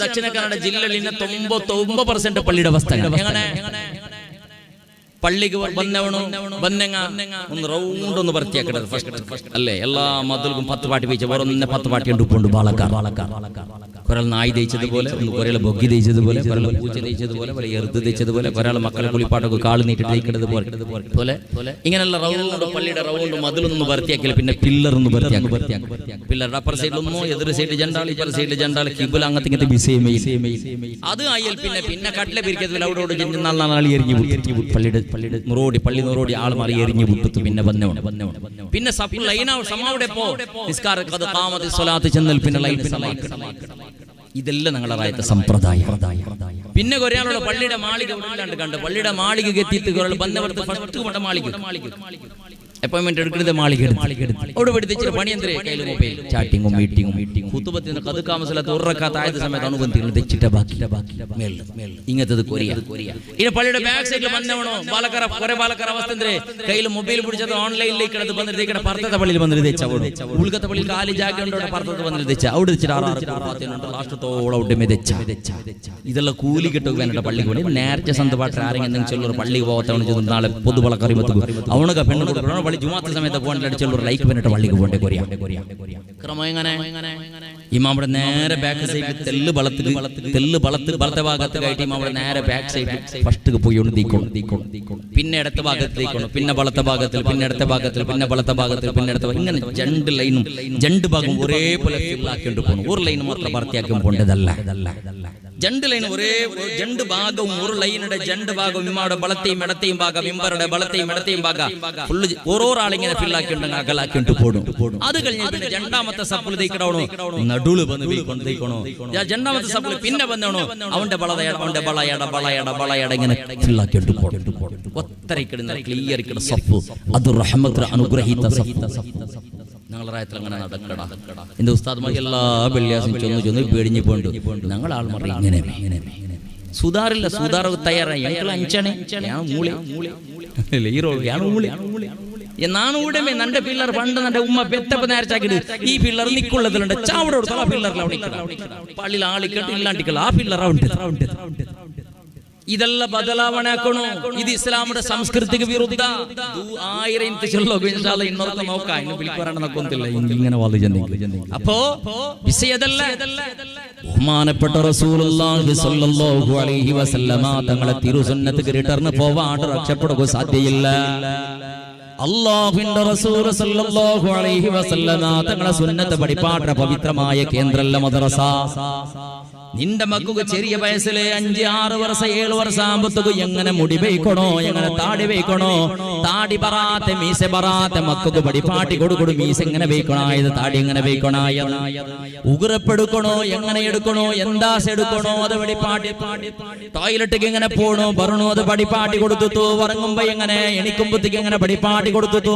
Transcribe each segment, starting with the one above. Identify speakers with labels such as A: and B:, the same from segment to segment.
A: ദക്ഷിണ കന്നഡ ജില്ലയിൽ 99% പള്ളിയുടെ അവസ്ഥ പള്ളിക്ക് ബന്നെങ്ങ ഒന്ന് റൗണ്ട് ഒന്ന് വൃത്തിയാക്കണത് ഫസ്റ്റ് അല്ലേ. എല്ലാ മതിൽക്കും 10 പാട്ടി വെച്ച് വേറെ 10 പാട്ടി ഉണ്ടുണ്ട്. പാലക്കാർ കുറെ നായി തേച്ചതുപോലെ, കുറെ ബൊഗ്ഗി തേച്ചതുപോലെ, കുറെ പൂച്ച തേച്ചതുപോലെ, കുറെ എറുത്ത് തേച്ചതുപോലെ, കുറെ മക്കളെ കുളിപ്പാട്ടൊക്കെ കാള് നീട്ടിട്ട് തേക്കുന്നത് പോലെ ഇങ്ങനെയുള്ള റൗണ്ട് പള്ളിയുടെ റൗണ്ട് മതിലൊന്നും വൃത്തിയാക്കില്ല. പിന്നെ പില്ലർ ഒന്ന് വൃത്തിയാക്കും. പില്ലറുടെ അപ്പർ സൈഡിലൊന്നോ എതിർ സൈഡ് ജണ്ടാൾ, ഇപ്പർ സൈഡിൽ ജണ്ടാൾ, കിബുല അങ്ങനത്തെ ഇങ്ങനത്തെ ബിസേമേ അത് ആയാൽ പിന്നെ കട്ടിലെ പിരിക്കത്തിൽ അവിടെ നാളെ എറിഞ്ഞു പള്ളിയുടെ പള്ളി നോറോടി ആൾ മാറി എറിഞ്ഞു വിട്ടു. പിന്നെ സമാവിടെ പിന്നെ ലൈൻ ഇതെല്ലാം ഞങ്ങളുടെ റായത്തെ സമ്പ്രദായം. പിന്നെ ഒരാളുടെ പള്ളിയുടെ മാളിക കണ്ട് പള്ളിയുടെ മാളിക എത്തിയിട്ട് ബന്ധപ്പെടുത്ത് ഫസ്റ്റ് കൊണ്ട മാളിക അപ്പോയിന്റ്മെന്റ് എടുക്കുന്നത് മാളിക അവിടെ പിടിച്ചിട്ട് പണി എന്തേ കയ്യിൽ മൊബൈൽ ചാറ്റിങ്ങും മീറ്റിങ്ങും കുത്തുബത്തിന് കതുക്കാമസലത്ത് ഉറക്കാത്തായത് സമയത്ത് അനുബന്ധികൾ തെച്ചിട്ട ബാക്കി ഇങ്ങനത്തത് കൊറിയ. ഇനി പള്ളിയുടെ ബാക്ക് സൈഡിൽ വന്നവണോ പാലക്കാർ അവസ്ഥ എന്തേ കയ്യിൽ മൊബൈൽ പിടിച്ചത് ഓൺലൈനിലേക്ക് എടുത്ത് വന്നിട്ട് പറത്തത്തെ പള്ളിയിൽ വന്നിട്ട് തെച്ച ഉൾക്കത്തെ പള്ളിയിൽ കാലി ജാഗ്രത പറത്തത്ത് വന്നിട്ട് തെച്ച അവിടെ വെച്ചിട്ട് ലാസ്റ്റത്തോളം അവിടെ തെച്ച ഇതെല്ലാം കൂലി കിട്ടുക വേണ്ട പള്ളിക്ക് വേണ്ടി നേരത്തെ സ്വന്തമായിട്ട് ആരെങ്കിലും ചൊല്ലൊരു പള്ളിക്ക് പോകത്തവണ് നാളെ പൊതുവളക്കറി അവനൊക്കെ പെണ്ണ് പള്ളി ജുമാത്ത സമയത്ത് പോകേണ്ട ലൈക്ക് പന്നിട്ട് പള്ളിക്ക് പോകേണ്ട ക്രമം എങ്ങനെ ഇമാവിടെ നേരെ ബാക്ക് സൈഡിൽ തെല്ല് വളത്ത് ഭാഗത്ത് കയറ്റി ഇമാവിടെ നേരെ ബാക്ക് സൈഡിൽ ഫസ്റ്റ് പോയി തീക്കണം. പിന്നെ ഇടത്ത ഭാഗത്ത് തീക്കണം, പിന്നെ വളത്ത ഭാഗത്തിൽ, പിന്നെ ഇടത്ത ഭാഗത്തിൽ, പിന്നെ വളത്ത ഭാഗത്തിൽ, പിന്നെ ഇടത്ത ഇങ്ങനെ 2 ലൈനും 2 ഭാഗം ഒരേപോലെ ഫില്ലാക്കിക്കൊണ്ട് പോകണം. ഒരു ലൈൻ മാത്രം ഭർത്തിയാക്കി പോകേണ്ടതല്ല. 2 ലൈൻ ഒരേ 2 ഭാഗവും ഒരു ലൈനിന്റെ 2 ഭാഗവും ഇമാടെ വളത്തെയും ഇടത്തെയും ഭാഗം ഇമ്പറുടെ വളത്തെയും ഇടത്തെയും ഭാഗം ഫുള്ള് ഓരോരാളിങ്ങനെ ഫില്ലാക്കിയിട്ടുണ്ടെങ്കിൽ അകലാക്കിയിട്ട് പോടും. അത് കഴിഞ്ഞ് പിന്നെ 2ാമത്തെ സപ്പിൾ തേക്കണോ നടുള് വന്ന് തേക്കണോ 2ാമത്തെ സപ്പിൾ പിന്നെ വന്നോണോ അവന്റെ വളയട ഇങ്ങനെ ഫില്ലാക്കിയിട്ട് പോടും. ഒത്തരക്കിടുന്ന ക്ലിയർ ഇക്കട സഫ് അത് റഹ്മത്ത് അനുഗ്രഹീത സഫ് ഞങ്ങളുടെ റായത്തിൽ അങ്ങനെ നടക്കടാ. എന്റെ ഉസ്താദ്മാർ എല്ലാ വെള്ളിയാസും ചെന്ന് പേടിഞ്ഞു പോണ്ട്. ഞങ്ങൾ ആൾമാറി ഇങ്ങനെ സുധാറില്ല സുധാർ തയ്യാറായി ನಾನು ಉಡಮೆ ನಂಡೆ ಪಿಲ್ಲರ್ ಪಂಡ ನಂಡೆ ಉಮ್ಮ ಬೆತ್ತಪ್ಪ നേർച്ചാക്കിട്ട് ഈ പില്ലർ നിക്കുള്ളതിലുണ്ട് ചാവടെ കൊടുത്താൽ ആ പില്ലറിൽ പള്ളിയിൽ ആളിക്കട്ട് ഇല്ലാണ്ടിക്കല്ല ആ പില്ലർ ഇതെല്ലാം ബദലാവണ ആക്കണോ. ഇത് ഇസ്ലാമിന്റെ സംസ്കൃതിക്ക് വിരുദ്ധ 1000 ഇന്നൊക്കെ നോക്കാം ഇന്ന് വിളിക്കാറൊന്നുമില്ല ഇങ്ങനെ അപ്പോ വിഷയതല്ല. ബഹുമാനപ്പെട്ട റസൂലുള്ളാഹി സ്വല്ലല്ലാഹു അലൈഹി വസല്ലമ തങ്ങളെ തിരുസുന്നത്ത് റിട്ടേൺ പോവാണ്ട് രക്ഷപ്പെടുക സാധ്യയില്ല. അല്ലാഹുവിന്റെ റസൂൽ സ്വല്ലല്ലാഹു അലൈഹി വസല്ലമ തങ്ങളെ സുന്നത്ത് പഠിപ്പാട്ട പവിത്രമായ കേന്ദ്രല്ല മദ്രസ. നിന്റെ മക്കൾക്ക് ചെറിയ വയസ്സിലെ 5, 6 വർഷം 7 വർഷം ആകുമ്പത്തേക്ക് എങ്ങനെ മുടി വയ്ക്കണോ, എങ്ങനെ താടി വയ്ക്കണോ, താടി പറാത്തെ മീസ പറാത്തെ മക്കൾക്ക് പഠിപ്പാട്ടി കൊടുക്കണോ. മീസ എങ്ങനെ വയ്ക്കണായത്, താടി എങ്ങനെ വയ്ക്കണായത്, ഉഗ്രപ്പെടുക്കണോ, എങ്ങനെ എടുക്കണോ, എന്താസ് എടുക്കണോ, അത് പഠിപ്പാട്ടി. ടോയ്ലറ്റിക്ക് എങ്ങനെ പോണോ പറഞ്ഞോ അത് പഠിപ്പാട്ടി കൊടുത്തു. ഉറങ്ങുമ്പോ എങ്ങനെ എണിക്കുമ്പത്തേക്ക് എങ്ങനെ പഠിപ്പാട്ടി കൊടുത്തു.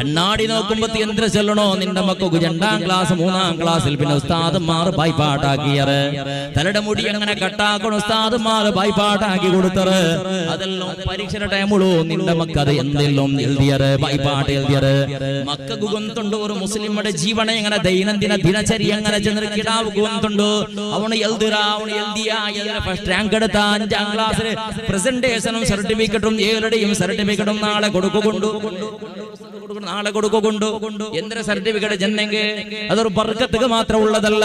A: കണ്ണാടി നോക്കുമ്പോ എന്തിനു ചെല്ലണോ നിന്റെ മക്കൾക്ക് 2ാം ക്ലാസ് 3ാം ക്ലാസ്സിൽ പിന്നെ ഉസ്താദന്മാർ ബായ്പാട്ടാക്കിയറ്. തലയുടെ മുടി എങ്ങനെ കട്ടാക്കണോ ഉസ്താദുമാർ ബായ്പാട്ടാക്കി കൊടുത്തറ്. അതെല്ലാം പരീക്ഷയുടെ ടൈമുള്ളൂ നിന്റെ മക്കത് എന്തെല്ലാം എഴുതിയറ് ബായ്പാട്ട് എഴുതിയറ്. മക്കൾക്ക് ഗൊന്തുണ്ട് ഒരു മുസ്ലിമുടെ ജീവനെ എങ്ങനെ ദൈനംദിന ദിനചര്യ എങ്ങനെ ചെന്ന് കിടാവ് ഗൊന്തുണ്ട്. അവന് എഴുതിയ ഫസ്റ്റ് റാങ്ക് എടുത്ത 5ാം ക്ലാസ്സിൽ പ്രസന്റേഷനും സർട്ടിഫിക്കറ്റും 7ടെയും സർട്ടിഫിക്കറ്റും നാളെ കൊടുക്കുകൊണ്ടു എന്തൊരു സർട്ടിഫിക്കറ്റ് ചെന്നെങ്കിൽ അതൊരു ബർക്കത്ത് മാത്രം ഉള്ളതല്ല.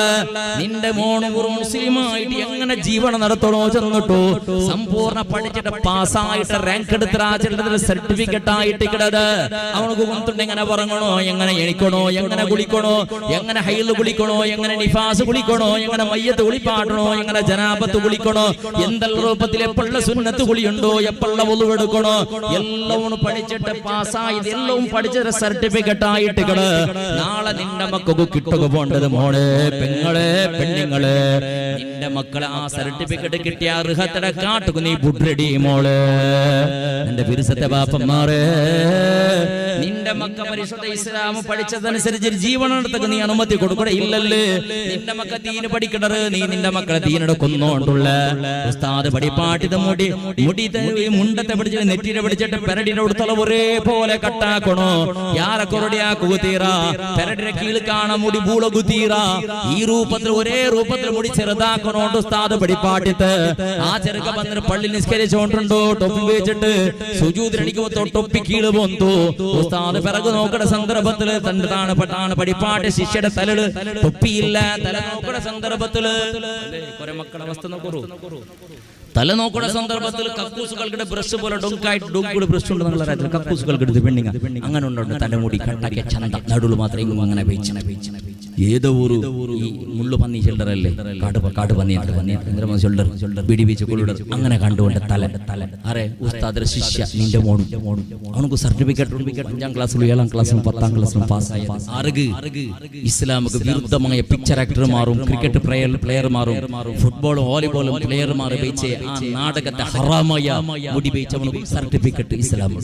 A: നിന്റെ മോണ് ഒരു മുസ്ലിമായിട്ട് എങ്ങനെ ജീവനം നടത്തണോ ചെന്നിട്ടു സമ്പൂർണ്ണ പഠിച്ചിട്ട് പാസ്സായിട്ട് റാങ്ക് എടുത്ത സർട്ടിഫിക്കറ്റ് ആയിട്ട് കിടത് അവനക്ക് കൊണ്ടുണ്ട്. എങ്ങനെ പറങ്ങണോ, എങ്ങനെ എണിക്കണോ, എങ്ങനെ കുളിക്കണോ, എങ്ങനെ ഹൈല് കുളിക്കണോ, എങ്ങനെ നിഫാസ് കുളിക്കണോ, എങ്ങനെ മയ്യത്ത് കുളിപ്പാട്ടണോ, എങ്ങനെ ജനാപത്ത് കുളിക്കണോ, എന്തെല്ലാം രൂപത്തിൽ എപ്പോഴുള്ള സുന്നത്ത് കുളിയുണ്ടോ, എപ്പോഴുള്ള ഒളിവെടുക്കണോ, എല്ലാം പഠിച്ചിട്ട് പാസ്സായി എല്ലാം പഠിച്ച സർട്ടിഫിക്കറ്റ് ആയിട്ട് കിട. നാളെ നിന്റെ മക്കൾക്ക് കിട്ടുക പോണ്ടത് മോളെ പെങ്ങളെ പെണ്ണുങ്ങളെ നിന്റെ മക്കളെ ആ സർട്ടിഫിക്കറ്റ് കിട്ടിയ അർഹതയുടെ കാട്ടുക നീ ബുഡ്രടി മോള്. നിന്റെ വിരുസത്തെ ബാപ്പന്മാരെ നിന്റെ മക്ക പരിശുദ്ധ ഇസ്ലാം പഠിച്ചതനുസരിച്ച് ജീവനെടുത്തൊക്കെ നീ അനുമതി കൊടുക്കണേ ഇല്ലല്ലേ? നിന്റെ മക്ക ദീന് പഠിക്കണത് നീ നിന്റെ മക്കളെ ദീനെടുക്കൊന്നോണ്ടുള്ള ഉസ്താദ് പഠിപ്പാട്ടിത് മുടി മുണ്ടത്തെ പിടിച്ച് നെറ്റിനെ പിടിച്ചിട്ട് പെരടിനെ കൊടുത്തുള്ള ഒരേ പോലെ കട്ടാക്കണോ? യാരെ കൊറടിയാ കുകുത്തീറ പെരടിനെ കീഴിൽ കാണാൻ മുടി പൂള കുത്തീറ. ഈ രൂപത്തിൽ ഒരേ രൂപത്തിൽ മുടി ചെറുതാക്കണോണ്ട് ഉസ്താദ് പഠിപ്പാട്ടിത്ത്. ആ ചെറുക്ക വന്നിട്ട് പള്ളി നിസ്കരിച്ചോണ്ടുണ്ടോ ടൊപ്പി വെച്ചിട്ട് സുജൂദിനടിക്കുമ്പോ ടൊപ്പി കീഴ് പോന്നു. ഉസ്താദ് പിറകു നോക്കണ സന്ദർഭത്തില് തന്റെ താണപ്പെട്ടാണ് പഠിപ്പാട്ട് ശിഷ്യയുടെ തലല് തൊപ്പിയില്ല. തല നോക്കണ സന്ദർഭത്തില് കുറെ മക്കളുടെ അവസ്ഥ നോക്കൂ. തല നോക്കണ സന്ദർഭത്തിൽ കക്കൂസുകളുടെ ബ്രഷ് പോലെ ഡൊങ്കൂടെ ബ്രഷ് ഉണ്ട്. നിങ്ങളുടെ രാജ്യത്തിൽ കക്കൂസുകൾക്ക് എടുത്ത് പെണ്ണിങ്ങ അങ്ങനെ ഉണ്ടോ? തലമുടി കട്ടാക്കിയ ചന്ത നടുള് മാത്രം അങ്ങനെ ഏതോ ഒരു ഈ മുള്ളു പന്നി ഷെൽഡറല്ലേ, കാട് പന്നി ഷെൽഡർ പിടിവീച്ച് കൊള്ളിടർ അങ്ങനെ കണ്ടുകൊണ്ട് തല അറേ ഉസ്താദ് ശിഷ്യ നിന്റെ മോണും അവനക്ക് സർട്ടിഫിക്കറ്റ് 5ാം ക്ലാസ്സിലും 7ാം ക്ലാസ്സിലും 10ാം ക്ലാസ്സിലും പാസ്സായ അറുക് ഇസ്ലാമുക്ക് വിരുദ്ധമായ പിക്ചർ ആക്ടർമാരും ക്രിക്കറ്റ് പ്ലെയർമാരും ഫുട്ബോളും വോളിബോളും പ്ലെയർമാർ വെച്ച് ആ നാടകത്തെ ഹറാമായ മുടി വെച്ച് അവനക്ക് സർട്ടിഫിക്കറ്റ് ഇസ്ലാം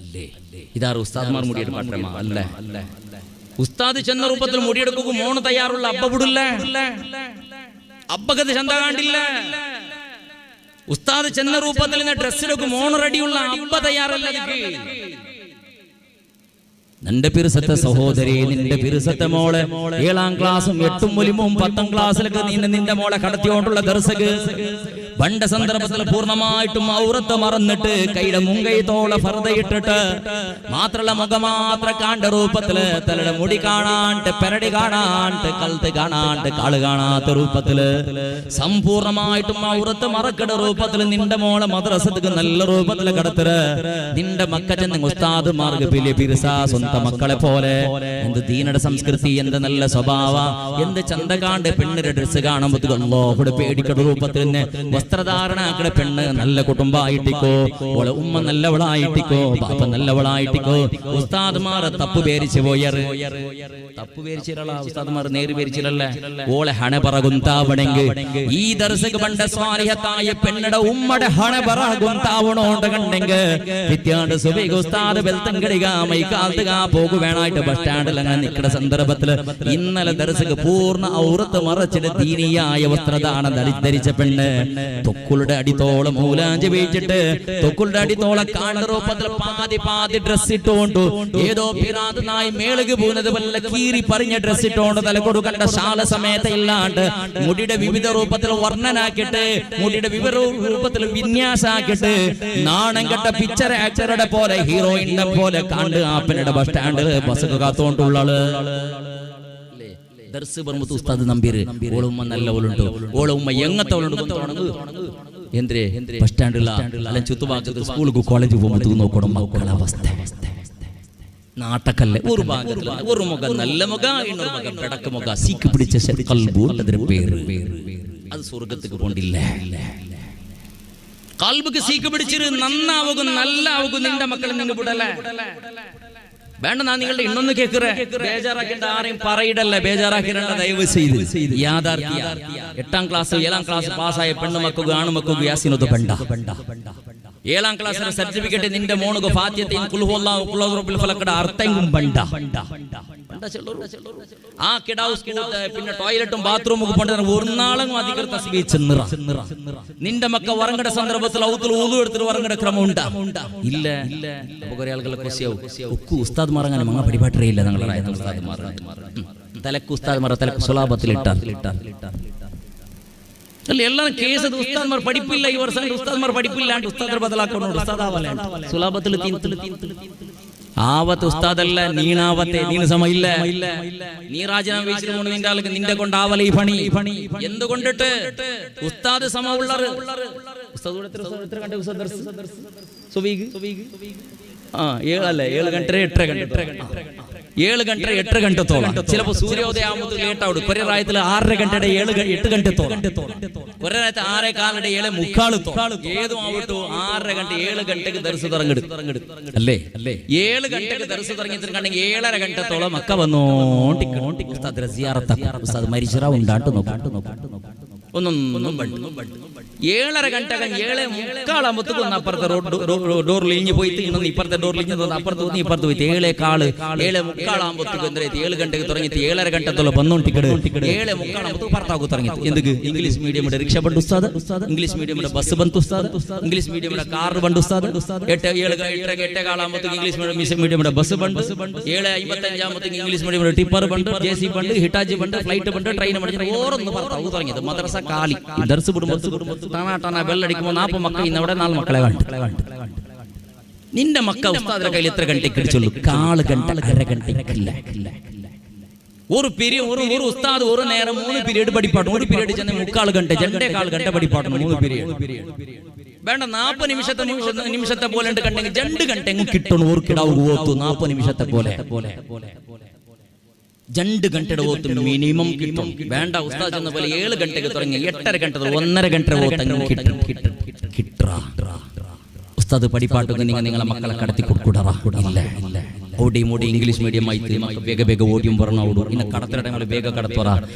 A: അല്ലേ? ഇതാറ് ഉസ്താദ്മാർ മുടിയുടെ പാത്രമാ അല്ലേ? ഉസ്താദ് ചെന്ന രൂപത്തിൽ മുടിയെടുക്കുക മോണ് തയ്യാറുള്ള അബ്ബ വിടില്ല, അബ്ബകത്ത് ചന്ത കാണ്ടില്ല. ഉസ്താദ് ചെന്ന രൂപത്തിൽ ഡ്രസ്സിലൊക്കെ മോണ് റെഡിയുള്ള അബ്ബ തയ്യാറല്ല. നിന്റെ പിറുസത്തെ സഹോദരി, നിന്റെ പിറുസത്തെ മോളെ 7ാം ക്ലാസ്സും 8ഉം 9ഉം 10ാം ക്ലാസ്സിലൊക്കെ നിന്റെ മോളെ കടത്തിയോണ്ടുള്ള ദർസക്ക് പണ്ട സന്ദർഭത്തിൽ പൂർണ്ണമായിട്ടും ഔറത്ത് മറന്നിട്ട് കൈയുടെ മുങ്കൈ തോള ഫർദയിട്ടിട്ട് മാത്രല്ല മുഖം മാത്ര കാണ്ട രൂപത്തില് തലയുടെ മുടി കാണാണ്ട് പെരടി കാണാണ്ട് കൽത്ത് കാണാണ്ട് കാള് കാണാത്ത രൂപത്തില് സമ്പൂർണമായിട്ടും ഔറത്ത് മറക്കട രൂപത്തില് നിന്റെ മോളെ മദ്രസക്ക് നല്ല രൂപത്തില് കടത്തര്. നിന്റെ മക്കച്ചെന്ന് ഉസ്താദ്മാർക്ക് വലിയ പിരിസ സ്വന്തം മക്കളെ പോലെ. എന്ത് ദീനയുടെ സംസ്കൃതി, എന്ത് നല്ല സ്വഭാവ, എന്ത് ചന്ത കാണ്ട് പെണ്ണിന്റെ ഡ്രസ് കാണുമ്പോൾ അല്ലാഹുടെ പേടിക്കട രൂപത്തിൽ തന്നെ വസ്ത്രധാരണ ആക്കട പെണ്ണ് നല്ല കുടുംബായിട്ടിക്കോ, ഓളെ ഉമ്മ നല്ലവളായിട്ടിക്കോ, ബാപ്പ നല്ലവളായിട്ടിക്കോ. ഉസ്താദ്മാർ തപ്പ് പേരിച്ചു പോയറ്, തപ്പ് പേരിച്ചില്ല ഉസ്താദ്മാർ നേര് പേരിച്ചില്ലല്ലേ. ഓളെ ഹണ പറകുന്താവണെങ്കിൽ ഈ ദർശക പണ്ട സ്വാലിഹത്തായ പെണ്ണയുടെ ഉമ്മയുടെ ഹണ പറകുന്താവണോണ്ട് കണ്ടെങ്കിൽ വിദ്യാണ്ട് സുബൈ ഉസ്താദ് ബെൽത്തങ്കടിക മൈക്കാൽത്തുക പോകു വേണായിട്ട് ബസ് സ്റ്റാൻഡിൽ അങ്ങനെ നിൽക്കുന്ന സന്ദർഭത്തില് ഇന്നലെ ദർശക പൂർണ്ണ ഔറത്ത് മറച്ചിട്ട് ദീനിയായ വസ്ത്രധാരണം ധരിച്ച പെണ്ണ് തൊക്കുളുടെ അടിത്തോളം മൂലാഞ്ചി വീഴ്ചിട്ട് തൊക്കുളുടെ അടിത്തോളം കാണുന്ന രൂപത്തിൽ പാതി ഡ്രസ് ഇട്ടുകൊണ്ടു ഏതോ പിറാത് നായി മേളുക് പോകുന്നത് വല്ല കീറി പറഞ്ഞ ഡ്രസ് ഇട്ടുകൊണ്ട് തല കൊടുക്കേണ്ട ശാല സമയത്ത് ഇല്ലാണ്ട് മുടിയുടെ വിവിധ രൂപത്തിൽ വർണ്ണനാക്കിയിട്ട് മുടിയുടെ വിവിധ രൂപത്തിൽ വിന്യാസാക്കിയിട്ട് നാണം കെട്ട പിക്ചർ ആക്ടറുടെ പോലെ ഹീറോയിന്റെ പോലെ കണ്ട് ആപ്പനയുടെ ബസ് സ്റ്റാൻഡിൽ ബസ് കാത്തോണ്ടുള്ള ആള് ദർസ് ബർമുത്ത് ഉസ്താദ് നമ്പീര് ഓളുമ്മ നല്ലവളുണ്ട്, ഓളുമ്മ എങ്ങത്തവളുണ്ട് എന്തേ ബസ് സ്റ്റാൻഡില അല്ല ചുറ്റുഭാഗത്ത് സ്കൂൾക്ക് കോളേജ് പോകുമ്പോൾ നോക്കണം മക്കളെ അവസ്ഥ. നാട്ടക്കല്ലേ ഒരു ഭാഗത്ത് ഒരു മുഖം നല്ല മുഖ, ഇന്നൊരു മുഖം പെടക്ക് മുഖ, സീക്ക് പിടിച്ച പേര് അത് സ്വർഗത്തേക്ക് പോണ്ടില്ല. കൽബക്ക് സീക്ക് പിടിച്ചിട്ട് നന്നാവുക നല്ലാവുക നിന്റെ മക്കളെ നിങ്ങൾ വിടല്ലേ വേണ്ട. ഞാൻ നിങ്ങളുടെ ഇന്നൊന്ന് കേൾക്കുറേ, ബേജാറാക്കേണ്ട ആരെയും പറയിടല്ല, ബേജാറാക്കിരണ്ട ദയവ് ചെയ്ത്. യാഥാർത്ഥ്യ 8ാം ക്ലാസ് 7ാം ക്ലാസ് പാസ്സായ പെണ്ണുമക്കുക ആണുമക്കുക യാസിനത് ബണ്ട 7ാം ക്ലാസ്സിലെ സർട്ടിഫിക്കറ്റ് നിന്റെ മോണുക ഫാത്തിഹയും ഖുൽ ഹുവല്ലാഹു ഖുൽ അഊദു ബിറബ്ബിൽ ഫലഖ് അർത്ഥയും ബണ്ട. ആ കിടാവ് പിന്നെ ടോയ്ലറ്റും ബാത്റൂമും ഒന്നാളും അധികൃത തസ്ബീഹ് നിറ. നിന്റെ മക്ക വറങ്ങട സന്ദർഭത്തിൽ ഔത്തുൽ വുളു എടുത്തിട്ട് വറങ്ങട ക്രമം ഉണ്ടാ ഇല്ല. അപ്പൊ കുറെ ആളുകളെ കൊസിയാവും ഉക്കു ഉസ്താദ്മാർ അങ്ങനെ മങ്ങ പരിപാടിയില്ല. ഞങ്ങളുടെ ഉസ്താദ്മാർ തലക്ക് ഉസ്താദ്മാർ തലക്ക് സുലാബത്തിൽ ഇട്ടാൽ അല്ല എല്ലാം കേസ് ഉസ്താദ്മാർ പഠിപ്പില്ല. ഈ വർഷം ഉസ്താദ്മാർ പഠിപ്പില്ലാണ്ട് ഉസ്താദർ ബദലാക്കണം. ഉസ്താദാവല്ല സുലാബത്തിൽ ആവത്ത് ഉസ്താദല്ല നീണാവത്തെ നീന് സമയില്ല. നീ രാജനാമ വീശിട്ട് കൊണ്ട് നിന്റെ ആൾക്ക് നിന്റെ കൊണ്ടാവല ഈ പണി എന്തുകൊണ്ടിട്ട് ഉസ്താദ് സമമുള്ളറ് ഉസ്താദ് 7 ಗಂಟೆ 8 ಗಂಟೆത്തോളം ചിലപ്പോ സൂര്യോദയ ആകുമ്പോൾ ലേറ്റ് ആവും. കുറെ പ്രായത്തിൽ 6:30 ഗಂಟೆയുടെ 8 ಗಂಟೆത്തോളം, കുറെ പ്രായത്തിൽ 6:15 7:45 ഏതും ആവട്ടു 6:30 ഗಂಟೆ 7 ಗಂಟೆಗೆ ദർസ് തുടങ്ങിടും അല്ലേ. 7 ಗಂಟೆಗೆ ദർസ് തുടങ്ങിയിട്ടുണ്ടെങ്കിൽ 7:30 ಗಂಟೆത്തോളം മക്ക വന്നോണ്ടിരിക്കും. ഉസ്താദ് സിയാറത്ത് ഉസ്താദ് മരിച്ചറ ഉണ്ടാട്ട് നോക്കാട്ട് ഒന്നും 7:30 ಗಂಟೆಗೆ 7:45 ഒന്ന് അപ്പുറത്തെ ഡോറിൽ ഇഞ്ഞ് പോയിട്ട് ഇന്നൊന്ന് ഇപ്പുറത്തെ ഡോറിൽ ഇഞ്ഞ് അപ്പുറത്ത് തോന്നി ഇപ്പുറത്ത് പോയിട്ട് 7:15 7:45 ಅಂದ್ರೆ 7 ಗಂಟೆಗೆ തുടങ്ങിയിട്ട് 7:30 ಗಂಟೆത്തോളം ಬಂದೊಂಟಿಕಡೆ 7:45 ಪರ್ತಾಗು തുടങ്ങിയിട്ട് എന്തുക്ക് ഇംഗ്ലീഷ് മീഡിയമിന്റെ റിക്ഷ ಬಂದು ഉസ്താദ് ഇംഗ്ലീഷ് മീഡിയമിന്റെ ബസ് ಬಂತು ഉസ്താദ് ഇംഗ്ലീഷ് മീഡിയമിന്റെ കാർ ಬಂದು ഉസ്താദ് 8:45 ഇംഗ്ലീഷ് മീഡിയമിന്റെ ബസ് ಬಂದು 7:55 ഇംഗ്ലീഷ് മീഡിയമിന്റെ ടിപ്പർ ಬಂದು ജെസി ಬಂದು ഹിറ്റാച്ചി ಬಂದು ഫ്ലൈറ്റ് ಬಂದು ട്രെയിൻ ಬಂದು ഓരോന്ന് പർത്താഗു തുടങ്ങിയത് മദ്രസ കാലി ദർസ് കുടുംബത്ത് ടണ ബെല്ലടിക്കുമ്പോൾ 40 മക്കൾ ഇന്നവിടെ 4 മക്കളെ കണ്ടു നിന്റെ മക്ക ഉസ്താദിന്റെ കയ്യിൽ എത്ര ഗಂಟೆക്ക് കിടിച്ചുള്ളൂ 1/4 ഗಂಟೆ 1/2 ഗಂಟೆക്കില്ല ഒരു പീരിയഡ് ഒരു ഉസ്താദ് ഒരു നേരം 3 പീരിയഡ് പഠിപ്പാട്ടും ഒരു പീരിയഡ് ചെന്ന് 3/4 ഗಂಟೆ 2.25 ഗಂಟೆ പഠിപ്പാട്ടും 3 പീരിയഡ് വേണ്ട 40 നിമിഷത്തെ പോലെ കണ്ടെങ്കിൽ 2 ಗಂಟೆ കിട്ടണം ഒരു കിടാവ് ഓത്തു 40 നിമിഷത്തെ പോലെ 2 ಗಂಟೆയുടെ ഓത്ത് മിനിമം കിട്ടും വേണ്ട ഉസ്താദ് ചെന്ന പോലെ 7 ಗಂಟೆಗೆ തുടങ്ങി 8:30 ಗಂಟೆ 1.5 ಗಂಟೆ ഓത്ത് കിട്ടാ ഉസ്താദ് പഠിപ്പാട്ടൊക്കെ നിങ്ങളെ മക്കളെ കടത്തി കൊടുക്കൂടാ ഇല്ല ഓടി മോടി ഇംഗ്ലീഷ് മീഡിയം ആയിട്ട് ಬೇಗ ഓടിയും പറഞ്ഞോടു ഇന്ന കടത്തല ടൈമിൽ ಬೇಗ കടത്തറ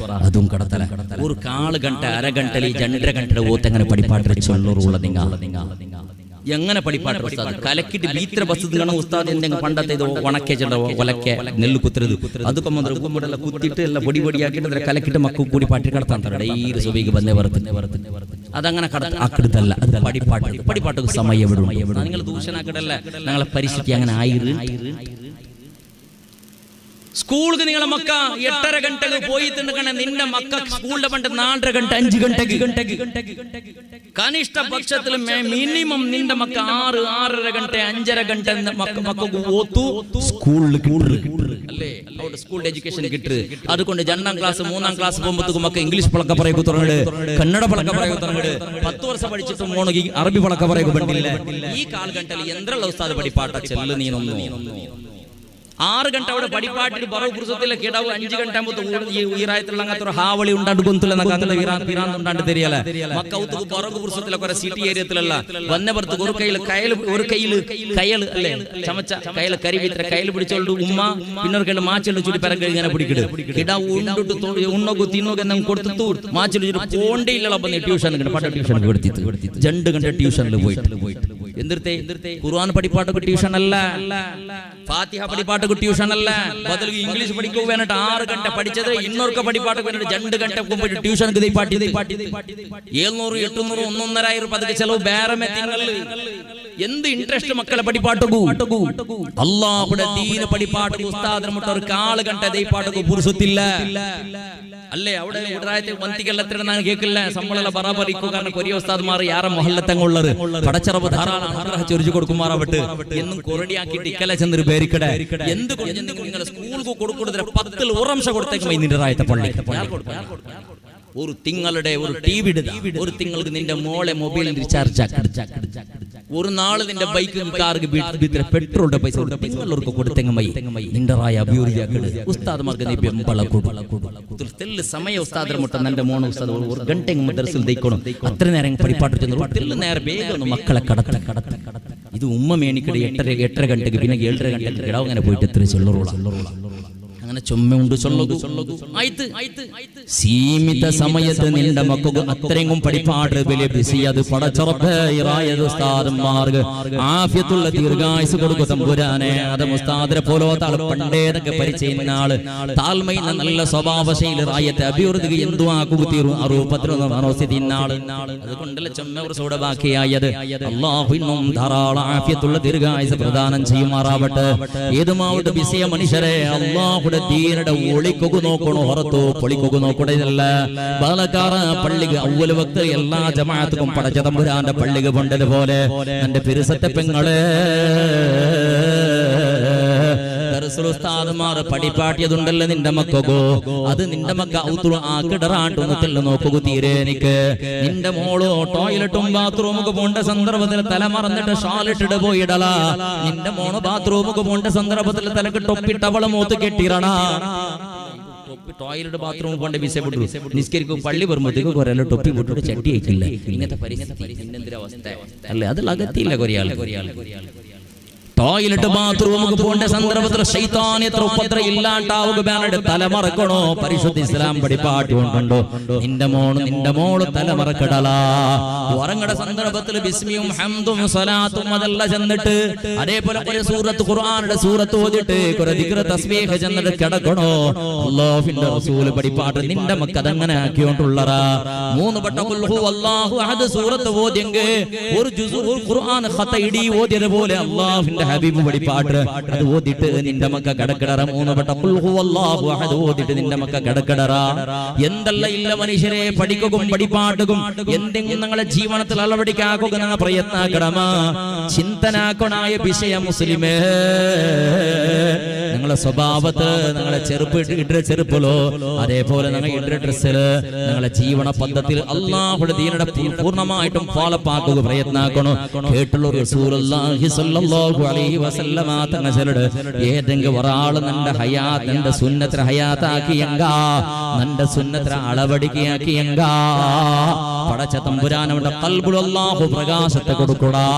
A: അതും കടത്തല ഒരു 1/4 ಗಂಟೆ 1/2 ಗಂಟೆಲಿ 2.5 ಗಂಟೆയുടെ ഓത്ത് എങ്ങനെ പഠിപ്പാട്ട് ചൊല്ലുറുള്ള എങ്ങനെ പഠിപ്പാട്ട് ഉസ്താദ് കലക്കിട്ട് ബീത്ര ബസ് കാണാൻ ഉസ്താദ് എന്തെങ്കിലും പണ്ടത്തെ ഇത് ഉണക്കേച്ചുണ്ടോ ഒലക്കെ നെല്ല് കുത്തരുത് അതൊക്കെ ഉപ്പുമുടെല്ലാം കുത്തിയിട്ട് എല്ലാം പൊടിയാക്കിയിട്ട് കലക്കിട്ട് മക്കൾ കൂടി പാട്ടി കടത്താൻ തരട്ടെ ഈ സുബൈക്ക് വന്നേ അതങ്ങനെ ആക്കിടത്തല്ല അത് പഠിപ്പാട്ട് സമയം എവിടെ നിങ്ങൾ ദൂഷനാക്കിടല്ല ഞങ്ങളെ പരിസ്ഥിതി അങ്ങനെ ആയിരു സ്കൂൾക്ക് നിങ്ങളെ മക്ക 8:30 ಗಂಟೆಗೆ പോയിട്ടുണ്ടെങ്കിൽ നിന്റെ മക്ക സ്കൂളിലെ പണ്ട് 4.5 ಗಂಟೆ 5 ಗಂಟೆಗೆ കനിഷ്ഠ പക്ഷത്തിൽ മിനിമം നിന്റെ മക്ക 6.5 ಗಂಟೆ 5.5 ಗಂಟೆ മക്കൾക്ക് ഓത്തു സ്കൂളിൽ അല്ലേ അവിടെ സ്കൂൾ എഡ്യൂക്കേഷൻ കിട്ടു അതുകൊണ്ട് 2ാം ക്ലാസ് 3ാം ക്ലാസ് പോകുമ്പോഴത്തേക്കും മക്ക ഇംഗ്ലീഷ് പളക്ക പറയുക തുടങ്ങിട്ട് കന്നഡ പളക്ക പറയുക തുടങ്ങിട്ട് 10 വർഷം പഠിച്ചിട്ട് മോണെങ്കിൽ അറബി പളക്ക പറയുക പറ്റില്ല ഈ 1/4 ഗಂಟೆಲಿ എന്നുള്ള ഉസ്താദ് പഠിപ്പാട്ട ചെല്ലു നീനൊന്നു 6 ಗಂಟೆ അവിടെ പഠിപ്പാട്ടിട്ട് ബറോ പുരുഷത്തിലെ കിടാവ് 5 ಗಂಟೆ ആകുമ്പോൾ ഈ റായത്തിലുള്ള അങ്ങനത്തെ ഹാവളി ഉണ്ടാണ്ട് ഗൊന്തുലെന്നൊക്കെ അങ്ങനെ പിറാന്ത് ഉണ്ടാണ്ട് തരികയല്ല മക്കൗത്തുക്ക് ബറോ പുരുഷത്തിലെ കുറെ സിറ്റി ഏരിയത്തിലുള്ള വന്നപുറത്ത് ഒരു കയ്യിൽ കയൽ അല്ലേ ചമച്ച കയ്യിൽ കരിവിത്ര കയ്യിൽ പിടിച്ചോണ്ട് ഉമ്മ പിന്നൊരു കയ്യിൽ മാച്ചുണ്ട് ചുറ്റി പെരം കഴിഞ്ഞാൽ പിടിക്കിട് കിടാവ് ഉണ്ടിട്ട് ഉണ്ണോക്ക് തിന്നോക്ക് എന്തെങ്കിലും കൊടുത്തു മാച്ചുണ്ട് ചുറ്റി പോണ്ടയില്ല ട്യൂഷൻ പട്ട ട്യൂഷൻ കൊടുത്തിട്ട് 2 ಗಂಟೆ ട്യൂഷനിൽ പോയിട്ട് എന്തിർത്തെ ഖുർആൻ പഠിപ്പാട്ടൊക്കെ ട്യൂഷൻ അല്ല ഫാത്തിഹ പഠിപ്പാട്ടൊക്കെ ട്യൂഷൻ അല്ല ബദൽ ഇംഗ്ലീഷ് പഠിക്കുക വേണ്ടിട്ട് 6 ಗಂಟೆ പഠിച്ചത് ഇന്നോർക്ക് പഠിപ്പാട്ടൊക്കെ വേണ്ടിട്ട് 2 ಗಂಟೆ പോയിട്ട് ട്യൂഷനൊക്കെ പാട്ടി 700 800 1,500 പതുക്കെ ചെലവ് ബേറമേ തിങ്കൾ എന്ത് ഇൻട്രസ്റ്റ് മക്കളെ പഠിപ്പാട്ടൊക്കെ അല്ലാഹുവിന്റെ ദീന പഠിപ്പാട്ടൊക്കെ ഉസ്താദിനെ മുട്ട ഒരു 1/4 ಗಂಟೆ ദൈപ്പാട്ടൊക്കെ പുരുഷത്തില്ല അല്ലേ അവിടെ ഉടറായത്തെ വന്തിക്കല്ല എത്ര ഞാൻ കേൾക്കില്ല നമ്മളെല്ലാം ബറാബറിക്കുക കാരണം കൊറിയ ഉസ്താദ്മാർ യാറെ മൊഹല്ലത്തങ്ങുള്ളത് പടച്ചറവ് ധാരാളം അനുഗ്രഹം ചൊരിച്ചു കൊടുക്കുമാറാവട്ടെ എന്നും കൊറടിയാക്കിയിട്ട് ഇക്കല ചെന്നൊരു പേരിക്കടെ എന്തുകൊണ്ട് നിങ്ങൾ സ്കൂൾക്ക് കൊടുക്കുന്നതിന് 10 1 കൊടുത്തേക്കും നിന്റെ റായത്തെ പള്ളി ഒരു തിങ്ങളുടെ ഒരു ടിവി ഒരു തിങ്ങൾക്ക് നിന്റെ മോളെ മൊബൈൽ റീചാർജ് ഒരു നാള് നിന്റെ ബൈക്ക് കാർക്ക് പെട്രോളിന്റെ പൈസ തിങ്ങൾക്ക് കൊടുത്തെങ്ങമൈ നിന്റെ റായ അഭിവൃദ്ധിയാക്കട് ഉസ്താദ്മാർക്ക് നീ ബെമ്പള തെല്ല് സമയം ഉസ്താദർ മുട്ട നിന്റെ മോണ ഉസ്താദ് 1 ಗಂಟೆ മദ്രസയിൽ ദയിക്കണം അത്ര നേരം പഠിപ്പാട്ട് ചെന്നു തെല്ല് നേരെ വേഗം മക്കളെ കടത്ത ഇത് ഉമ്മ മേണിക്കടെ 8:30 ಗಂಟೆಗೆ പിന്നെ 7:30 ಗಂಟೆಗೆ കിടാവ് അങ്ങനെ പോയിട്ട് എത്ര ചൊല്ലുറോള അങ്ങനെ ചുമ്മുണ്ട് സീമിത സമയത്ത് നിന്റെ മക്കൾക്ക് അത്രയും പഠിപ്പാട് ബിസിയത് പടച്ചുറപ്പേറായതുസ്താദന്മാർക്ക് ആഫിയത്തുള്ള ദീർഘായുസ് കൊടുക്കും തമ്പുരാനെ അത് മുസ്താദിനെ പോലത്തെ ആള് പണ്ടേതൊക്കെ പരിചയുന്ന ആള് താൽമയുന്ന നല്ല സ്വഭാവശൈലി റായത്തെ അഭിവൃദ്ധിക്ക് എന്തുവാക്കുക തീരും 61 തിന്നാള് അതുകൊണ്ടല്ലേ ചുമ്മൂടെ ബാക്കിയായത് അള്ളാഹു ഇന്നും ധാരാളം ആഫിയത്തുള്ള ദീർഘായുസ് പ്രദാനം ചെയ്യുമാറാവട്ടെ ഏതുമാവട്ടെ ബിസിയ മനുഷ്യരെ അള്ളാഹുടെ ദീനയുടെ ഒളിക്കൊകു നോക്കണോ ഹൊറത്തോ പൊളിക്കൊകു നോക്കണതല്ല ബാലക്കാറ പള്ളിക്ക് അവ്വൽ വക്ത് എല്ലാ ജമാഅത്തും പടച്ച തമ്പുരാന്റെ പള്ളിക്ക് കൊണ്ടതുപോലെ എന്റെ പെരുസത്തെ പെങ്ങളെ ഉസ്താദ്മാർ പഠിപ്പാട്ടിയതുണ്ടല്ലോ നിന്റെ മക്കോ അത് നിന്റെ മക്ക ഔത്തുള ആക്കിടറാണ്ടൊന്നല്ല നോക്കുക തീരെ എനിക്ക് നിന്റെ മോളോ ടോയ്ലറ്റും ബാത്റൂമൊക്കെ പോണ്ട സന്ദർഭത്തിൽ തല മറന്നിട്ട് ഷാലിട്ടിട്ട് പോയിടല നിന്റെ മോള് ബാത്റൂമൊക്കെ പോണ്ട സന്ദർഭത്തിൽ തലക്ക് ടൊപ്പിട്ടവളെ മൂത്ത് കെട്ടിറണ ടോയ്ലറ്റ് ബാത്റൂം പോണ്ട വിസപ്പെട്ടു നിസ്കരിക്കും പള്ളി വരുമ്പോഴത്തേക്ക് കുറെ ടൊപ്പി പൊട്ടിട്ട് ചട്ടി അയക്കില്ല ഇങ്ങനത്തെ പരിസ്ഥിതി അവസ്ഥ അല്ലേ അതിൽ അകത്തിയില്ല കൊറേ ആൾ ടോയ്ലറ്റ് ബാത്റൂമുക്ക് പോകേണ്ട സന്ദർഭത്തിൽ ശൈത്താൻ എത്ര ഉപദ്രവം ഇല്ലാണ്ടാവുക തലമറക്കണോ? പരിശുദ്ധ ഇസ്ലാം പഠിപ്പാട്ടി കൊണ്ടുണ്ടോ? നിന്റെ മോള് തലമറക്കടല. ഉറങ്ങട സന്ദർഭത്തിൽ ബിസ്മിയും ഹംദും സ്വലാത്തും അതെല്ലാം ചെന്നിട്ട് അതേപോലെ ഒരു സൂറത്ത് ഖുർആനുടെ സൂറത്ത് ഓതിട്ട് ഒരു ദിക്ർ തസ്ബീഹ് ചെന്നിട്ട് കിടക്കണോ? അല്ലാഹുവിന്റെ റസൂൽ പഠിപ്പാട്ട് നിന്റെ മക്ക അങ്ങനെ ആക്കിയോണ്ടുള്ളറാ. 3 വട്ടം ഖുൽ ഹുവല്ലാഹു അഹദ് സൂറത്ത് ഓതിയെങ്കിൽ ഒരു ജുസു ഖുർആൻ ഖത ഇടി ഓതിയതുപോലെ അല്ലാഹുവിന്റെ ഹബീബ് പഠിപ്പാട്ട് അത് ഓതിട്ട് നിന്റെ മക്ക കിടക്കടറ. 3 വട്ടം ഖുൽ ഹുവല്ലാഹു അഹദ് ഓതിട്ട് നിന്റെ മക്ക കിടക്കടറ. എന്തല്ല ഇല്ല മനുഷ്യരെ പഠിക്കുകയും പഠിപ്പാട്ടും എന്തെങ്കിലും നിങ്ങളെ ജീവിതത്തിൽ അളവടിക്കാക്കുക പ്രയത്നാക്കണമാ. ചിന്തനാക്കണായ വിഷയം മുസ്ലിമേ, നിങ്ങളെ സ്വഭാവത്ത് നിങ്ങളെ ചെറുപ്പിലോ അതേപോലെ നിങ്ങൾ ഇട്ട ഡ്രസ്സില് നിങ്ങളെ ജീവന പദ്ധതിയിൽ അല്ലാഹുവിന്റെ ദീനിനെ പൂർണ്ണമായിട്ടും ഫോളോപ്പാക്കുക പ്രയത്നാക്കണം. കേട്ടുള്ള റസൂലുള്ളാഹി സ്വല്ലല്ലാഹു അലൈഹി വസല്ലമ തങ്ങൾ ചെലട് ഏതെങ്കിലും ഒരാൾ നിന്റെ സുന്നത്ര ഹയാത്താക്കിയെങ്ക നിന്റെ സുന്നത്ര അളവടിക്കാക്കിയെങ്ക പടച്ച തമ്പുരാനവന്റെ ഖൽബുൽ അല്ലാഹു പ്രകാശത്തെ കൊടുക്കടാ.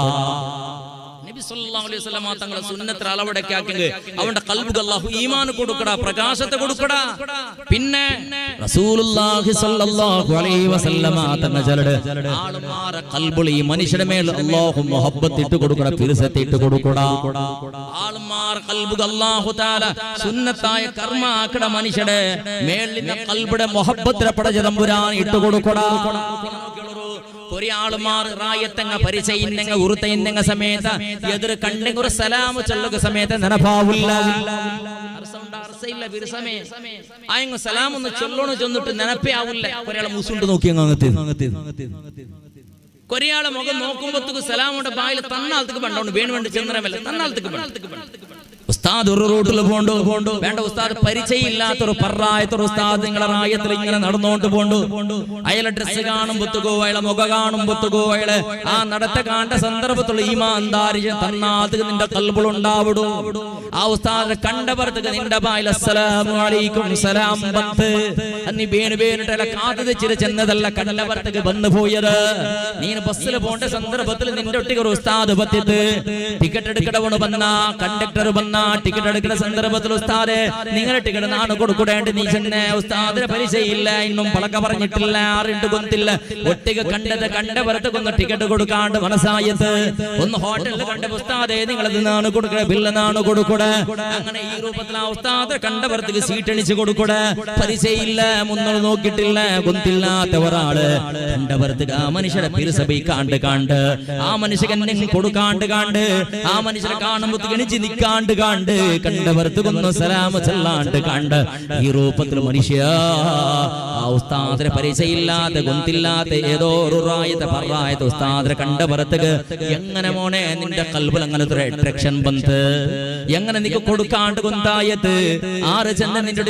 A: തങ്ങളെ സുന്നത്ത് അളവടക്കാക്കെങ്കിൽ അവന്റെ ഖൽബുക അല്ലാഹു ഈമാൻ കൊടുക്കടാ, പ്രകാശത്തെ കൊടുക്കടാ. പിന്നെ റസൂലുള്ളാഹി സ്വല്ലല്ലാഹു അലൈഹി വസല്ലമ തങ്ങൾ ചെലട് ആളുമാരെ ഖൽബുൽ ഈ മനുഷ്യന്റെ മേൽ അല്ലാഹു മുഹബ്ബത്ത് ഇട്ട് കൊടുക്കടാ, ഫിർസത്ത് ഇട്ട് കൊടുക്കടാ. ആളുമാർ ഖൽബുക അല്ലാഹു തആല സുന്നത്തായ കർമ്മ ആക്കട മനുഷ്യന്റെ മേലിന്റെ ഖൽബുടെ മുഹബ്ബത്തിനെ പടച്ച തമ്പുരാൻ ഇട്ട് കൊടുക്കടാ. ഒരാളുമാർ റായത്തങ്ങ പരിചയിന്നങ്ങ ഉറുത്തയിന്നങ്ങ സമേത എതിർ കണ്ടെങ്ക ഒരു സലാം ചൊല്ലുക സമേത നനഭാവില്ല സലാം ഒന്ന് ചൊല്ലണോ ചെന്നിട്ട് നെനപ്പേ ആവില്ല. ഒരാളെ മൂസുണ്ട് നോക്കി ഒരാളെ മുഖം നോക്കുമ്പോഴത്തേക്ക് സലാമുടെ ബായിൽ തന്നാളത്തേക്ക് പണ്ടോണ്ട് വേണു വേണ്ടി ചെന്നമല്ല തന്നാളത്തേക്ക് ഉസ്താദ് ഒരു റൂട്ടിൽ പോണ്ടോ വേണ്ട. ഉസ്താദ് പരിചയമില്ലാത്തൊരു പറായത്തൊരു ഉസ്താദ് നിങ്ങളെ റായത്തിൽ ഇങ്ങനെ നടന്നുകൊണ്ട് പോണ്ടു. അയാളെ ഡ്രസ് കാണുമ്പോഴത്തേക്കോ അയാളെ മുഖ കാണുമ്പോഴത്തേക്കോ അയാളെ ആ നടത്ത കാണേണ്ട സന്ദർഭത്തുള്ള ഈമാൻദാരിയ തന്നാളത്തേക്ക് നിന്റെ ഖൽബിലുണ്ടാവിടും. ആ ഉസ്താദ് കണ്ടവർക്ക് നിന്റെ ബായിൽ അസ്സലാമു അലൈക്കും സലാം ബത്ത് നീ വേണിട്ടല്ല കാത്തു വെച്ചിട്ട് ചെന്നതല്ല, കണ്ടവർക്ക് വന്നു പോയത്. നീ ബസ്സിൽ പോകേണ്ട സന്ദർഭത്തിൽ നിന്റെ ഒട്ടിക്ക് ഒരു ഉസ്താദ് പത്തിട്ട് ടിക്കറ്റ് എടുക്കടവണ് വന്ന കണ്ടക്ടർ വന്ന ടിക്കറ്റ് എടുക്കുന്ന സന്ദർഭത്തിൽ ഉസ്താദെ നിങ്ങളുടെ ടിക്കറ്റ് നാണ് കൊടുക്കൂടേണ്ട. നീ ചെന്നെ ഉസ്താദിനെ പരിചയമില്ല, ഇന്നും പളക്ക പറഞ്ഞിട്ടില്ല, ആറിട്ട് കൊന്നില്ല. ഒട്ടിക കണ്ടവർക്ക് ഒന്ന് ടിക്കറ്റ് കൊടുക്കാണ്ട് മനസ്സായത് ഒന്ന് ഹോട്ടലിൽ കണ്ട ഉസ്താദെ നിങ്ങളത് നാണ് കൊടുക്കണേ, ബില്ല് നാണ് കൊടുക്കൂടെ. അങ്ങനെ ഈ രൂപത്തിൽ ആ ഉസ്താദ് കണ്ടവർക്ക് സീറ്റ് അണിച്ച് കൊടുക്കൂടെ. പരിചയമില്ല, മുന്നോട്ട് നോക്കിയിട്ടില്ല, കൊന്നില്ലാത്ത ഒരാള് കണ്ടവർക്ക് ആ മനുഷ്യരെ പിരിസഭി കാണ്ട് ആ മനുഷ്യൻ കൊടുക്കാണ്ട് ആ മനുഷ്യരെ കാണുമ്പോൾ എണിച്ച് നിൽക്കാണ്ട് കണ്ടവർക്ക് കൊന്നു സലാം ചെല്ലാണ്ട് ഈ രൂപത്തിൽ മനുഷ്യ ആ ഉസ്താദിനെ പരിചയമില്ലാത്ത ഗുന്തില്ലാത്ത ഏതോ ഒരു റായത്തെ ഉസ്താദിനെ കണ്ടവർക്ക് എങ്ങനെ മോനെ നിന്റെ ഖൽബിൽ അങ്ങനത്തെ ഒരു അട്രാക്ഷൻ ബന്ധ് എങ്ങനെ നിനക്ക് കൊടുക്കാണ്ട് കൊന്തായത് ആറ് ചെന്ന നിന്റെ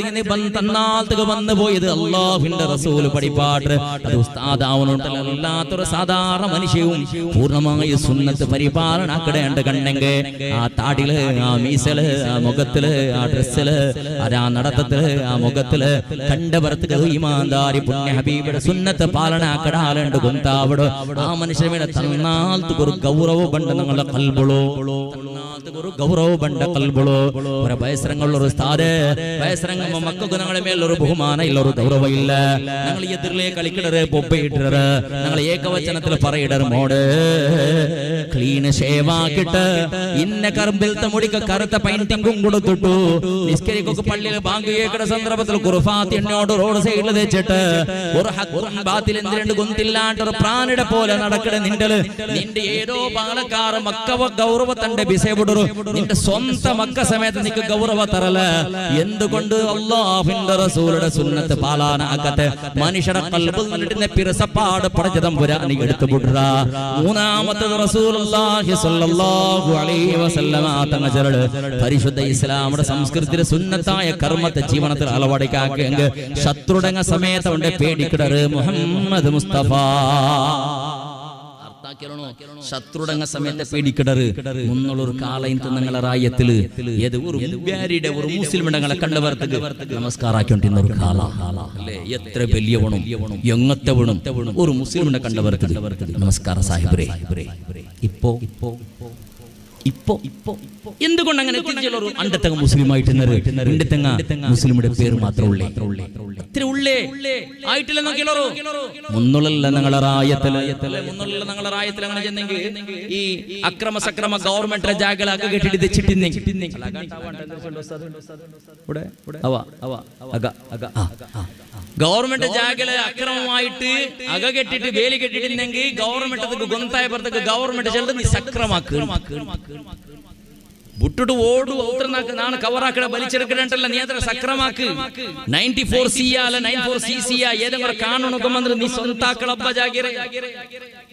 A: തന്നാളത്തേക്ക് വന്നു പോയത് അല്ലാഹുവിന്റെ റസൂൽ പഠിപ്പാട്ട് അത് ഉസ്താദാവുന്നുണ്ടല്ലോ. അല്ലാത്തൊരു സാധാരണ മനുഷ്യവും പൂർണ്ണമായി സുന്നത്ത് പരിപാലനാക്കിടേണ്ട കണ്ടെങ്കിൽ ആ താടില് ആ മീസല് ആ മുഖത്തില് ആ ഡ്രസ്സില് ആ നടത്തത്തില് ആ മുഖത്തില് കണ്ടവർക്ക് ഈമാൻദാരി പുണ്യ ഹബീബിയുടെ സുന്നത്ത് പാലനാക്കടാലുണ്ട് കൊന്താവിടോ. ആ മനുഷ്യരുടെ തന്നാളത്തേക്ക് ഒരു ഗൗരവ ബണ്ട് നിങ്ങളുടെ കൽബുളോ, ഒരു ഗൗരവ ബണ്ട കൽബുളോ. ഒരു വയസ്സരങ്ങളുള്ള ഒരു സ്ഥാതെ വയസ്സരങ്ങ മക്കൾക്ക് ഞങ്ങളെ മേലൊരു ബഹുമാനം ഇല്ല, ഒരു ഗൗരവ ഇല്ല. ഞങ്ങൾ എതിരിലെ കളിക്കിടറ് പൊപ്പയിട്ടറ് ഞങ്ങൾ ഏകവചനത്തിൽ പറയിടർ മോട് ക്ലീൻ ഷേവാക്കിട്ട് ഇന്ന കറുമ്പിലത്തെ മുടിക്ക് കറുത്ത പെയിന്റിംഗും കൊടുത്തിട്ടു നിസ്കരിക്കൊക്കെ പള്ളിയിൽ ബാങ്ക് കേൾക്കുന്ന സന്ദർഭത്തിൽ ഖുർആൻ എന്നോട് റോഡ് സൈഡിൽ വെച്ചിട്ട് ഒരു ഹഖും ബാത്തിൽ എന്തിരണ്ട് ഗുന്തില്ലാണ്ട് പ്രാണിയുടെ പോലെ നടക്കണ നിന്റെ ഏതോ പാലക്കാർ മക്കവ ഗൗരവത്തന്റെ ബിസേവിടു നിന്റെ സ്വന്തം മക്ക സമയത്ത് നിനക്ക് ഗൗരവ തരല. എന്തുകൊണ്ട് അല്ലാഹുവിന്റെ റസൂലുടെ സുന്നത്ത് പാലാനാക്കത്തെ മനുഷ്യരുടെ ഖൽബിൽ നിന്നിട്ട് പിറസപ്പാട് പടച്ചതമ്പുരാൻ എടുത്തു വിടുക. മൂന്നാമത്തത് റസൂലുള്ളാഹി സ്വല്ലല്ലാഹു അലൈഹി വസല്ലമ തങ്ങൾ പരിശുദ്ധ ഇസ്ലാമിന്റെ സംസ്കൃതിയുടെ സുന്നത്തായ കർമ്മത്തെ ജീവനത്തിൽ അളവടിക്കാക്കെങ്കിൽ ശത്രുടങ്ങ സമയത്ത് പേടിക്കിടറ് മുഹമ്മദ് മുസ്തഫ ശത്രുടങ്ങ സമയത്തെ പേടിക്കിടറ് മുന്നുള്ളൊരു കാലയും നിങ്ങളെ റായത്തില് ഏത് ഒരു മുബ്യാരിയുടെ ഒരു മുസ്ലിമിടങ്ങളെ കണ്ടവർക്ക് നമസ്കാരാക്കിക്കൊണ്ടിരുന്ന ഒരു കാല അല്ലേ. എത്ര വലിയവണും എങ്ങത്തവണും ഒരു മുസ്ലിമിനെ കണ്ടവർക്ക് നമസ്കാര സാഹിബരെ. ഇപ്പോ ഇപ്പൊ എന്തുകൊണ്ട് അങ്ങനെ തിരിച്ചുള്ളൊരു അണ്ടത്തങ്ങ മുസ്ലിമായിട്ട് മുസ്ലിമുടെ പേര് മാത്രമേ ഇത്ര ഉള്ളേ ആയിട്ടില്ല നോക്കിയുള്ളൂ. മുന്നുള്ള ഞങ്ങളെ റായത്തിൽ അങ്ങനെ ചെന്നെങ്കിൽ ഈ അക്രമ സക്രമ ഗവൺമെന്റ് ജാഗലാക്കി കെട്ടിട്ട് ഗവൺമെന്റ് ജാഗല അക്രമമായിട്ട് അക കെട്ടിട്ട് വേലി കെട്ടിട്ടുണ്ടെങ്കിൽ ഗവൺമെന്റ് ഗൊന്തായ പുറത്തേക്ക് ഗവൺമെന്റ് ചെല്ലുന്നത് നീ സക്രമാക്ക് വിട്ടിട്ട് ഓടു ഔട്ടർനാക്ക് നാണ് കവറാക്കട വലിച്ചെടുക്കണ്ടല്ല നീ അത്ര സക്രമാക്ക് 94 CA അല്ല 94 CC ഏതെങ്കിലും കാണണൊക്കെ വന്നിട്ട് നീ സ്വന്താക്കളപ്പ ജാഗിര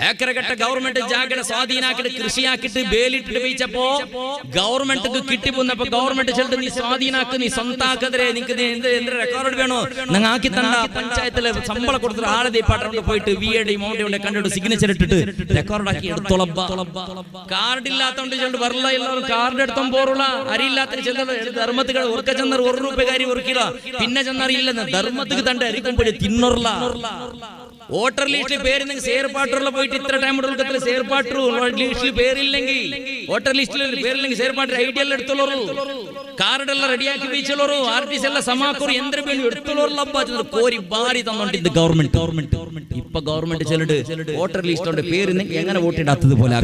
A: ഏക്കരഘട്ട ഗവൺമെന്റ് ജാഗയുടെ സ്വാധീനാക്കിട്ട് കൃഷിയാക്കിട്ട് ബേലിട്ടിട്ട് വെച്ചപ്പോ ഗവൺമെന്റ് കിട്ടിപ്പോന്നപ്പോ ഗവൺമെന്റ് ചെല്ലിട്ട് നീ സ്വാധീനാക്ക് നീ സ്വന്താക്കതിരെ നിനക്ക് എന്ത് റെക്കോർഡ് വേണോ നിങ്ങൾ ആക്കി തണ്ട പഞ്ചായത്തില് ശമ്പളം കൊടുത്തിട്ട് ആളെ ദീപ്പാട്ടോണ്ട് പോയിട്ട് VAD മൗണ്ട് കണ്ടിട്ട് സിഗ്നേച്ചർ ഇട്ടിട്ട് റെക്കോർഡ് ആക്കി കാർഡില്ലാത്തോണ്ട് ചെല്ലിട്ട് വരല എല്ലാവരും കാർഡ് എടുത്തോ പോറുള്ള അരിയില്ലാത്ത ചെന്നത് ധർമ്മത്തുകൾ ഉറക്ക ചെന്നർ 1 രൂപക്കാരി ഉറക്കില്ല പിന്നെ ചെന്നറിയില്ലെന്ന് ധർമ്മത്തുക്ക് തണ്ട് അരിക്കുമ്പോഴേ തിന്നൊറല വോട്ടർ ലിസ്റ്റിൽ പേര് സേർപ്പാട്ടുള്ള പോയിട്ട് ഇത്ര ടൈം കൊടുക്കത്തില്ല സേർപ്പാട്ടു ലിസ്റ്റിൽ പേരില്ലെങ്കിൽ വോട്ടർ ലിസ്റ്റിൽ പേരില്ലെങ്കിൽ സേർപ്പാട്ട് ഐഡിയ എല്ലാം എടുത്തോളൂ കാർഡെല്ലാം റെഡിയാക്കി വെച്ചോളൂ ആർട്ടിസ്റ്റ് എല്ലാം സമാക്കോർ എന്തൊരു പേരും എടുത്തോളൂ കോരി ബാരി തന്നോണ്ട് ഗവൺമെന്റ് ഇപ്പൊ ഗവൺമെന്റ് ചെല്ലിട്ട് വോട്ടർ ലിസ്റ്റോണ്ട് പേര് എങ്ങനെ വോട്ട് ഇടാത്തത് പോലെ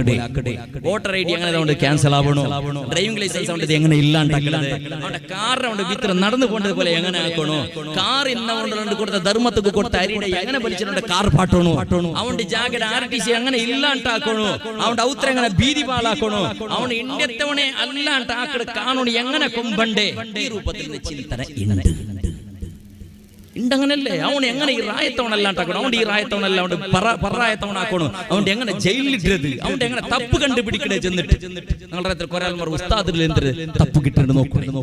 A: വോട്ടർ ID അങ്ങനെ ക്യാൻസൽ ആവണോ ഡ്രൈവിംഗ് ലൈസൻസ് കൊണ്ട് എങ്ങനെ ഇല്ലാണ്ടാക്കുന്നത് അവന്റെ കാറിന്റെ വിത്ര നടന്നു പോകേണ്ടത് പോലെ എങ്ങനെ ആക്കണോ കാർ ഇന്നുകൊണ്ട് കൊടുത്ത ധർമ്മത്തുക്ക് കൊടുത്ത അരിയുടെ എങ്ങനെ വലിച്ചിട്ടുണ്ട് കാർ പാട്ടണോ അവന്റെ ജാഗയുടെ RTC അങ്ങനെ ഇല്ലാണ്ടാക്കണോ അവന്റെ ഔത്ര എങ്ങനെ ഭീതി പാലാക്കണോ അവന് ഇന്ത്യത്തവണെ അല്ലാണ്ടാക്കട കാണണോ എങ്ങനെ കൊമ്പണ്ടേ ഈ രൂപത്തിൽ ചിന്തന ഉണ്ടങ്ങനല്ലേ അവന് എങ്ങനെ ഈ റായത്തവണല്ലാണ്ടാക്കണം അവന്റെ ഈ റായത്തവണല്ല അവന്റെ പററായത്തവണാക്കണോ അവന്റെ എങ്ങനെ ജയിലിലിട്ടത് അവന്റെ എങ്ങനെ തപ്പ് കണ്ടുപിടിക്കണേ ചെന്നിട്ട് ഞങ്ങളുടെ കൊരാൽമാർ ഉസ്താദിൽ എന്തൊരു തപ്പ് കിട്ടേണ്ട നോക്കണം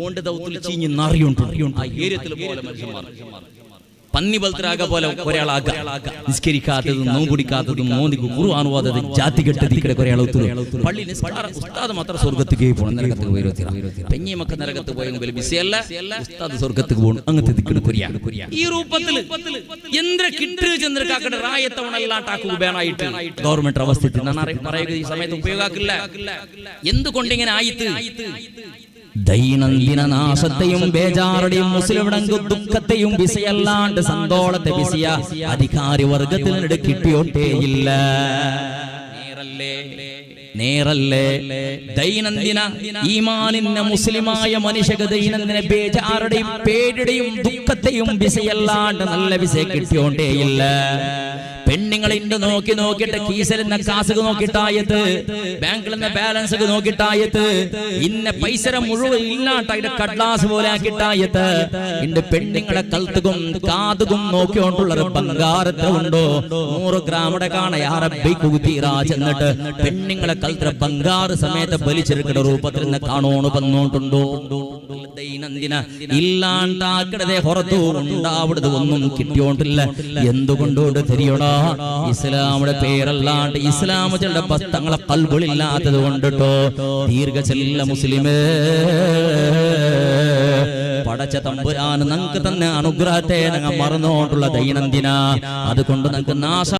A: ഓണ്ട് ദൗത്തിൽ ചീഞ്ഞ് നറിയുണ്ട് ആ ഏരിയത്തിൽ പോലെ മനുഷ്യന്മാർ പന്നി ബൽത്തരാക പോലെ ഒരാളാക നിസ്കരിക്കാത്തതും നോമ്പുടിക്കാത്തതും മോദിക്ക് ഖുർആൻ ഓതാതെ ജാതി കെട്ടതിക്കടെ ഒരാൾ പള്ളി ഉസ്താദ് മാത്രം സ്വർഗ്ഗത്തേക്ക് പോകണം നരകത്തേക്ക് പോയി പെഞ്ഞിമക്ക നരകത്ത് പോയെങ്കിൽ ബിസിയല്ല ഉസ്താദ് സ്വർഗ്ഗത്തേക്ക് പോകണം അങ്ങനത്തെ ദിക്കണ് കുരിയ ഈ രൂപത്തിൽ എന്ത്ര കിട്ട് ചന്ദ്രക്കാക്കടെ റായത്തവണല്ലാണ്ടാക്കുക വേണമായിട്ട് ഗവൺമെന്റ് അവസ്ഥ പറയുക ഈ സമയത്ത് ഉപയോഗാക്കില്ല എന്തുകൊണ്ടിങ്ങനെ ആയിട്ട് ദൈനംദിന നാശത്തെയും ബേജാറുടെയും മുസ്ലിമിടങ്കു ദുഃഖത്തെയും വിസയല്ലാണ്ട് സന്തോളത്തെ വിസയ അധികാരി വർഗത്തിനിടെ കിട്ടിയോട്ടേയില്ല നേരല്ലേ ദൈനംദിന ഈമാനിന്റെ മുസ്ലിമായ മനുഷ്യക്ക് ദൈനംദിന ബേജാറുടെയും പേടിയുടെയും ദുഃഖത്തെയും വിസയല്ലാണ്ട് നല്ല വിസ കിട്ടിയോണ്ടേയില്ല പെണ്ണുങ്ങൾ ഇണ്ട് നോക്കിയിട്ട് കീസൽ എന്ന കാസുക നോക്കിയിട്ടായത് ബാങ്കിൽ നിന്ന് ബാലൻസ് ഒക്കെ നോക്കിയിട്ടായത് ഇന്ന പൈസ മുഴുവൻ ഇല്ലാണ്ടായിട്ട് കടലാസ് പോലെ ആക്കിയിട്ടായത് ഇന്റെ പെണ്ണുങ്ങളെ കൽത്തുകും കാതുകും നോക്കിക്കൊണ്ടുള്ള ബംഗാരത്തെ ഉണ്ടോ 100 ഗ്രാമയുടെ കാണാറബിക്കുതിരാജ് എന്നിട്ട് പെണ്ണുങ്ങളെ കൽത്ര ബംഗാറ് സമയത്ത് ബലിച്ചെടുക്കുന്ന രൂപത്തിൽ നിന്ന് കാണോണ് വന്നോണ്ടുണ്ടോ ദൈനംദിന ഇല്ലാണ്ടാക്കടതെ പുറത്തു ഉണ്ടാവിടത് ഒന്നും കിട്ടിയോണ്ടില്ല എന്തുകൊണ്ടോട് തിരിയണോ ഇസ്ലാമിന്റെ പേരല്ലാണ്ട് ഇസ്ലാം ചില തങ്ങളെ കൽബിളില്ലാത്തത് കൊണ്ടിട്ടോ ദീർഘചെല്ല മുസ്ലിമേ പടച്ച തമ്പുരാൻ നമുക്ക് തന്നെ അനുഗ്രഹത്തെ ഞങ്ങൾ മറന്നുകൊണ്ടുള്ള ദൈനംദിന അതുകൊണ്ട് നമുക്ക് നാശ